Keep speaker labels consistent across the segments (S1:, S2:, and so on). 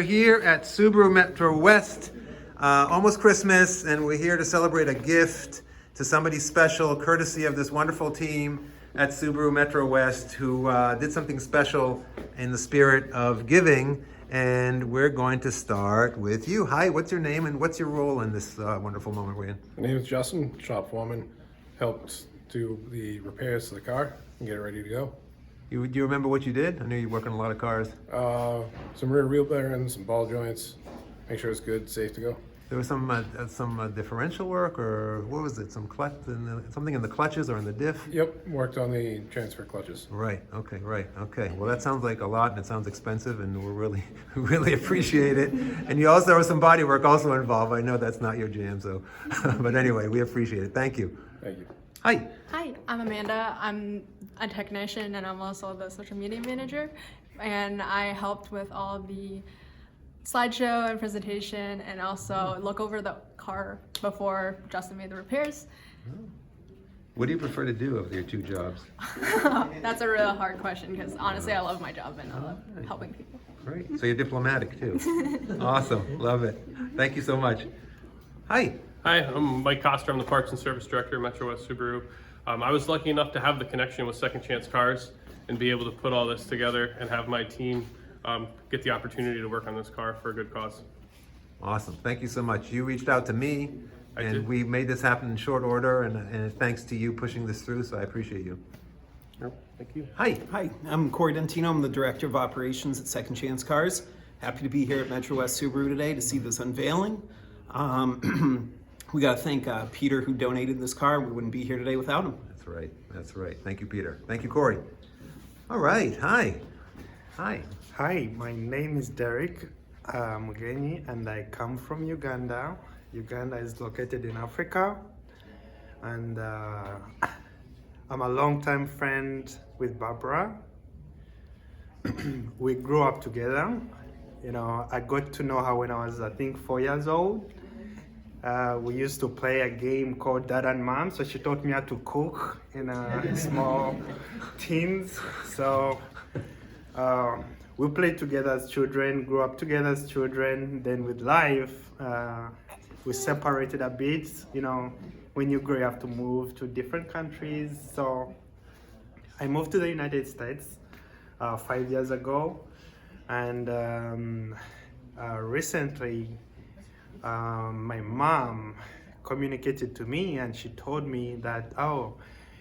S1: We're here at Subaru Metro West, almost Christmas, and we're here to celebrate a gift to somebody special, courtesy of this wonderful team at Subaru Metro West who did something special in the spirit of giving. And we're going to start with you. Hi, what's your name and what's your role in this wonderful moment we're in?
S2: My name is Justin, shop foreman. Helped do the repairs to the car and get it ready to go.
S1: Do you remember what you did? I know you work on a lot of cars.
S2: Some rear wheel bearings, some ball joints. Make sure it's good, safe to go.
S1: There was some differential work, or what was it? Something in the clutches or in the diff?
S2: Yep, worked on the transfer clutches.
S1: Right. Okay. Well, that sounds like a lot, and it sounds expensive, and we really appreciate it. And there was some body work also involved. I know that's not your jam, so, but anyway, we appreciate it. Thank you.
S2: Thank you.
S1: Hi.
S3: Hi, I'm Amanda. I'm a technician and I'm also the social media manager. And I helped with all of the slideshow and presentation and also look over the car before Justin made the repairs.
S1: What do you prefer to do of your two jobs?
S3: That's a really hard question because honestly I love my job and I love helping people.
S1: Great. So you're diplomatic too. Awesome. Love it. Thank you so much. Hi.
S4: Hi, I'm Mike Coster. I'm the Parts and Service Director at Metro West Subaru. I was lucky enough to have the connection with Second Chance Cars and be able to put all this together and have my team get the opportunity to work on this car for a good cause.
S1: Awesome. Thank you so much. You reached out to me,
S4: I
S1: and
S4: did.
S1: we made this happen in short order, and thanks to you pushing this through, so I appreciate you.
S4: Thank you.
S1: Hi.
S5: Hi, I'm Corey Dentino. I'm the Director of Operations at Second Chance Cars. Happy to be here at Metro West Subaru today to see this unveiling. We got to thank Peter who donated this car. We wouldn't be here today without him.
S1: That's right. Thank you, Peter. Thank you, Corey. All right. Hi.
S6: Hi, my name is Derek Mugenyi and I come from Uganda. Uganda is located in Africa, and I'm a longtime friend with Barbra. We grew up together. You know, I got to know her when I was, I think, 4 years old. We used to play a game called Dad and Mom, so she taught me how to cook in small tins. So we played together as children, grew up together as children. Then with life, we separated a bit. You know, when you grow, you have to move to different countries. So I moved to the United States 5 years ago, and recently my mom communicated to me and she told me that, oh,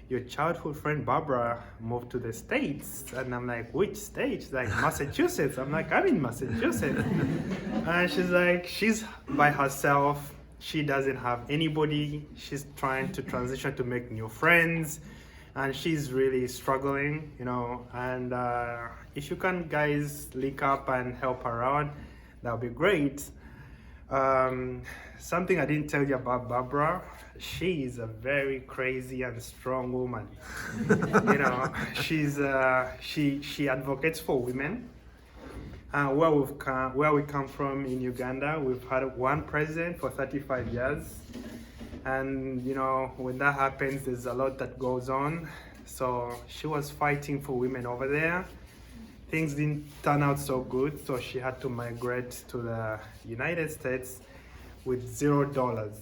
S6: your childhood friend Barbra moved to the States. And I'm like, which state? She's like, Massachusetts. I'm like, I'm in Massachusetts. And she's like, she's by herself. She doesn't have anybody. She's trying to transition to make new friends. And she's really struggling, you know. And if you can guys link up and help her out, that would be great. Something I didn't tell you about Barbra, she is a very crazy and strong woman. You know, she advocates for women. Where we come from in Uganda, we've had one president for 35 years. And you know, when that happens, there's a lot that goes on. So she was fighting for women over there. Things didn't turn out so good, so she had to migrate to the United States with $0.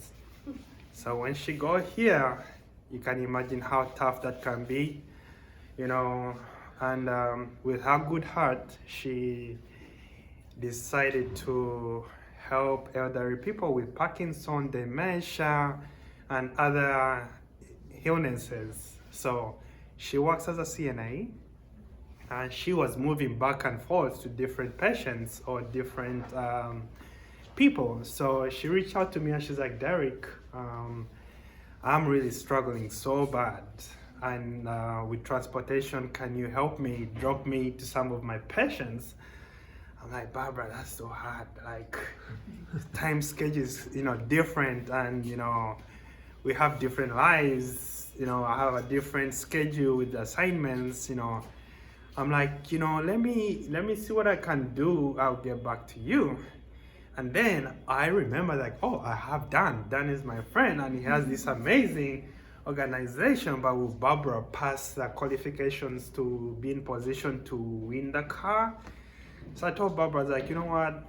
S6: So when she got here, you can imagine how tough that can be, you know. And with her good heart, she decided to help elderly people with Parkinson's, dementia, and other illnesses. So she works as a CNA. And she was moving back and forth to different patients or different people. So she reached out to me and she's like, Derek, I'm really struggling so bad. And with transportation, can you help me, drop me to some of my patients? I'm like, Barbra, that's so hard. Like, time schedule is, you know, different. And, you know, we have different lives. You know, I have a different schedule with assignments, you know. I'm like, you know, let me see what I can do. I'll get back to you. And then I remember like, oh, I have Dan. Dan is my friend and he has this amazing organization, but will Barbra pass the qualifications to be in position to win the car? So I told Barbra, I was like, you know what?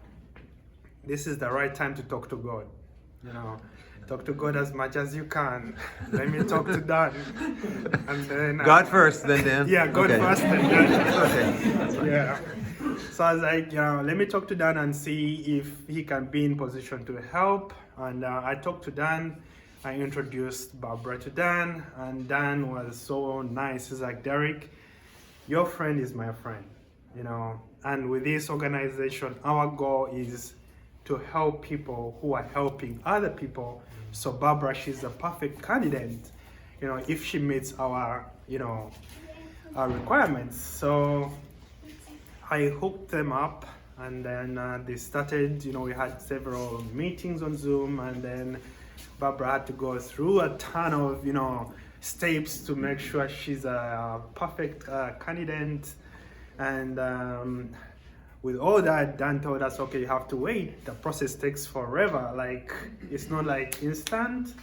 S6: this is the right time to talk to God. You know, talk to God as much as you can. Let me talk to Dan. And then
S1: God first, then Dan.
S6: Yeah, God
S1: Okay.
S6: first and then.
S1: Okay.
S6: Yeah. So I was like, let me talk to Dan and see if he can be in position to help. And I talked to Dan. I introduced Barbara to Dan, and Dan was so nice. He's like, Derek, your friend is my friend, you know. And with this organization, our goal is to help people who are helping other people. So Barbara, she's a perfect candidate, you know, if she meets our, you know, our requirements. So I hooked them up, and then they started, you know, we had several meetings on Zoom, and then Barbara had to go through a ton of, you know, steps to make sure she's a perfect candidate. And with all that, Dan told us, okay, you have to wait. The process takes forever. Like, it's not like instant.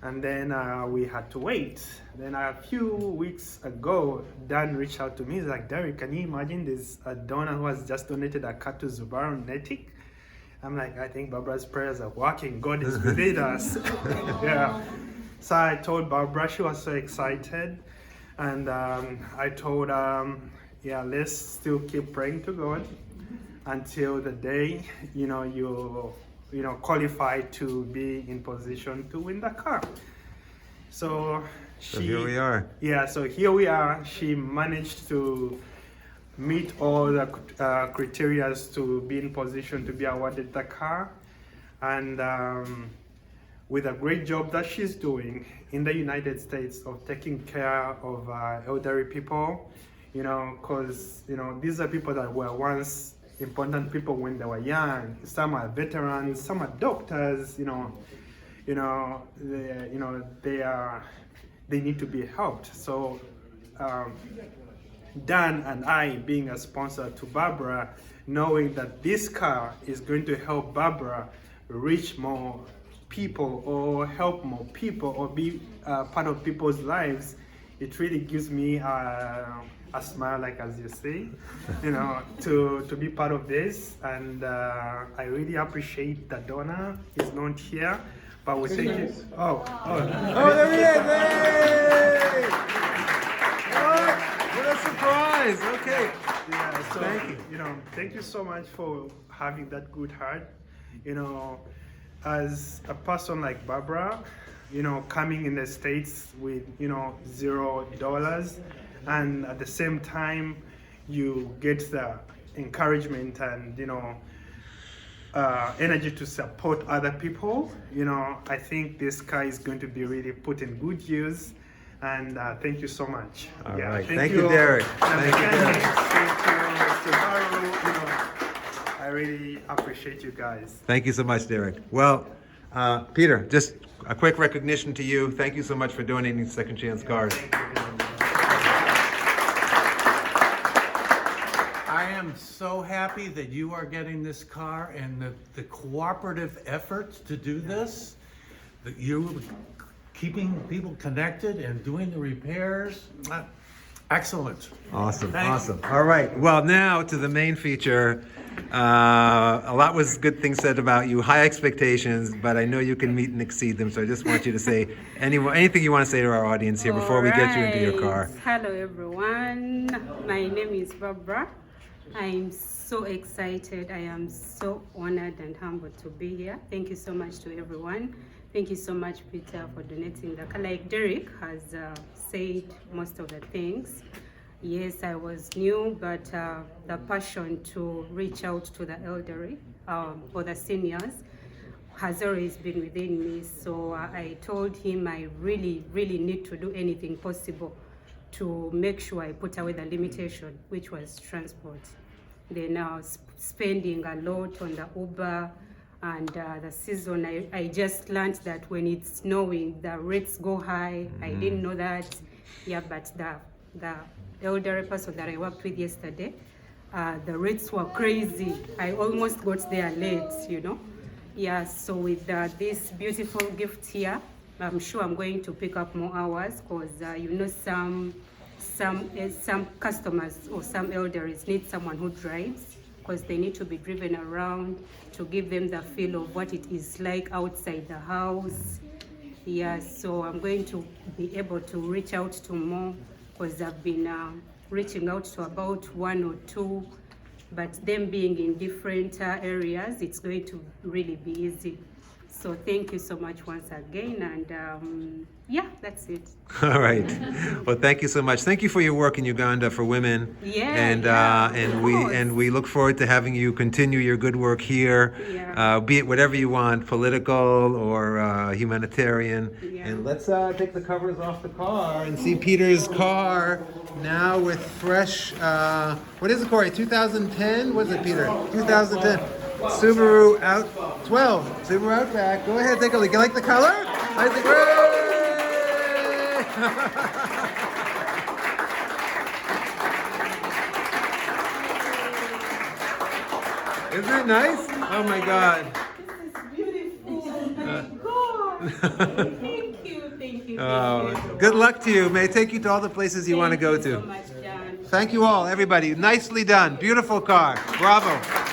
S6: And then we had to wait. Then a few weeks ago, Dan reached out to me. He's like, Derek, can you imagine there's a donor who has just donated a car to Subaru Netic? I'm like, I think Barbara's prayers are working. God is within us. Yeah. So I told Barbara, she was so excited. And I told, yeah, let's still keep praying to God until the day, you know, you know, qualify to be in position to win the car. So
S1: here we are.
S6: Yeah, so here we are. She managed to meet all the criteria to be in position to be awarded the car. And with a great job that she's doing in the United States of taking care of elderly people, you know, because, you know, these are people that were once important people when they were young. Some are veterans, some are doctors, they need to be helped. So Dan and I, being a sponsor to Barbara, knowing that this car is going to help Barbara reach more people or help more people or be part of people's lives, it really gives me a smile, like as you say, you know, to be part of this. And I really appreciate the donor. He's not here, but we thank you. Oh,
S1: there he is! Hey! What a surprise! Okay.
S6: Yeah, so
S1: Thank you.
S6: You know, thank you so much for having that good heart. You know, as a person like Barbara, you know, coming in the States with, you know, $0, and at the same time you get the encouragement and, you know, energy to support other people. You know, I think this car is going to be really put in good use. And thank you so much.
S1: All right. Thank you, Derek. Thank you, Derek.
S6: Subaru, you know, I really appreciate you guys.
S1: Thank you so much, Derek. Well, Peter, just a quick recognition to you. Thank you so much for donating to Second Chance Cars.
S7: I am so happy that you are getting this car and the cooperative efforts to do this, that you keeping people connected and doing the repairs. Excellent.
S1: Awesome,
S7: Thank you.
S1: awesome. All right, well, now to the main feature. A lot was good things said about you, high expectations, but I know you can meet and exceed them, so I just want you to say anything you want to say to our audience here before we get you into your car.
S8: Hello everyone, my name is Barbra. I'm so excited. I am so honored and humbled to be here. Thank you so much to everyone. Thank you so much, Peter, for donating the car. Like Derek has said most of the things. Yes, I was new, but the passion to reach out to the elderly or the seniors has always been within me. So I told him I really, really need to do anything possible to make sure I put away the limitation, which was transport. Then spending a lot on the Uber and the season. I just learned that when it's snowing, the rates go high. I didn't know that. Yeah, but the elderly person that I worked with yesterday, the rates were crazy. I almost got there late, you know. Yeah, so with this beautiful gift here, I'm sure I'm going to pick up more hours because you know some customers or some elders need someone who drives because they need to be driven around to give them the feel of what it is like outside the house. Yeah, so I'm going to be able to reach out to more, because I've been reaching out to about 1 or 2, but them being in different areas, it's going to really be easy. So thank you so much once again, and yeah, that's it.
S1: All right. Well, thank you so much. Thank you for your work in Uganda for women.
S8: Yeah,
S1: And
S8: yeah,
S1: and
S8: of
S1: we
S8: course.
S1: and we look forward to having you continue your good work here.
S8: Yeah.
S1: Be it whatever you want, political or humanitarian.
S8: Yeah.
S1: And let's take the covers off the car and see Peter's car now with fresh. What is it, Corey? 2010? What is it, Peter? 2010. Subaru Out 12. Subaru Outback. Go ahead, take a look. You like the color? I think. Isn't it nice? Oh my God.
S8: Thank you, thank you.
S1: Good luck to you. May it take you to all the places you want to go
S8: Thank you
S1: to.
S8: so much, Dan.
S1: Thank you all, everybody. Nicely done. Beautiful car. Bravo.